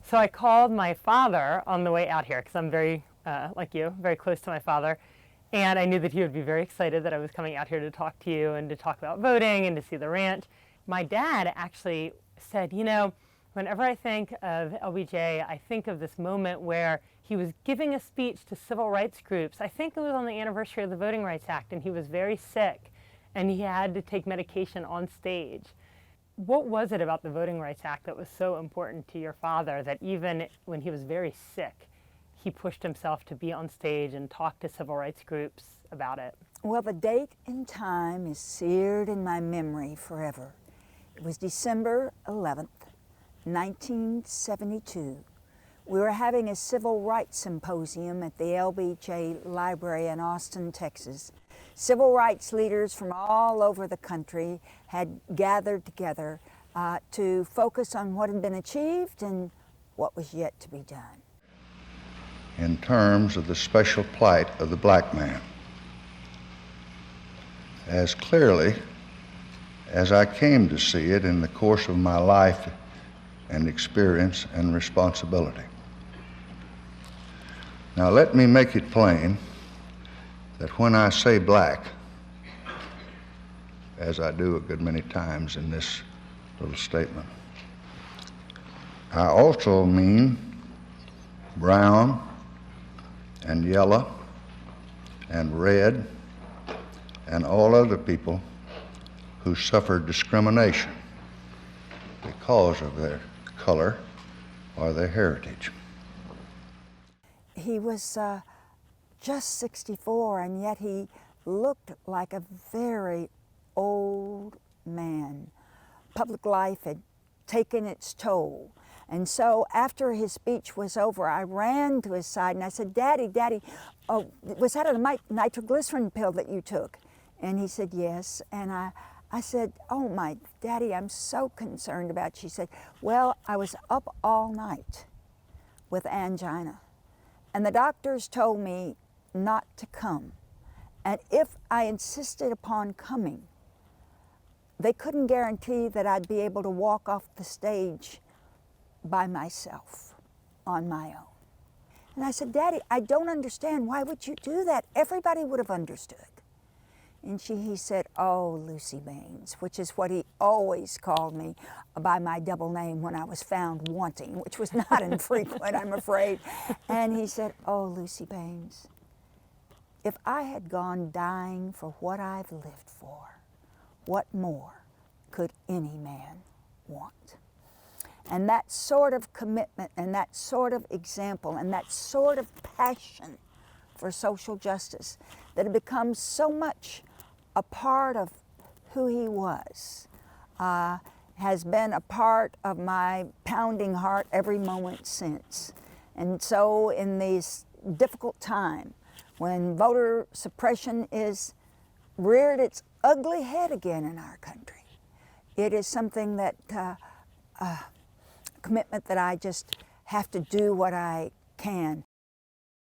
So I called my father on the way out here because I'm very, like you, very close to my father. And I knew that he would be very excited that I was coming out here to talk to you and to talk about voting and to see the ranch. My dad actually said, you know, whenever I think of LBJ, I think of this moment where he was giving a speech to civil rights groups. I think it was on the anniversary of the Voting Rights Act, and he was very sick and he had to take medication on stage. What was it about the Voting Rights Act that was so important to your father that even when he was very sick, he pushed himself to be on stage and talk to civil rights groups about it? Well, the date and time is seared in my memory forever. It was December 11th, 1972. We were having a civil rights symposium at the LBJ Library in Austin, Texas. Civil rights leaders from all over the country had gathered together to focus on what had been achieved and what was yet to be done. In terms of the special plight of the black man, as clearly as I came to see it in the course of my life and experience and responsibility. Now let me make it plain that when I say black, as I do a good many times in this little statement, I also mean brown and yellow and red and all other people who suffer discrimination because of their color or their heritage. He was just 64, and yet he looked like a very old man. Public life had taken its toll. And so after his speech was over, I ran to his side and I said, Daddy, Daddy, was that a nitroglycerin pill that you took? And he said, yes. And I said, oh my Daddy, I'm so concerned about you. She said, well, I was up all night with angina. And the doctors told me not to come. And if I insisted upon coming, they couldn't guarantee that I'd be able to walk off the stage by myself, on my own. And I said, Daddy, I don't understand. Why would you do that? Everybody would have understood. And he said, oh, Lucy Baines, which is what he always called me by my double name when I was found wanting, which was not infrequent, I'm afraid. And he said, oh, Lucy Baines, if I had gone dying for what I've lived for, what more could any man want? And that sort of commitment and that sort of example and that sort of passion for social justice that had become so much a part of who he was has been a part of my pounding heart every moment since. And so in this difficult time, when voter suppression is reared its ugly head again in our country, it is something that commitment that I just have to do what I can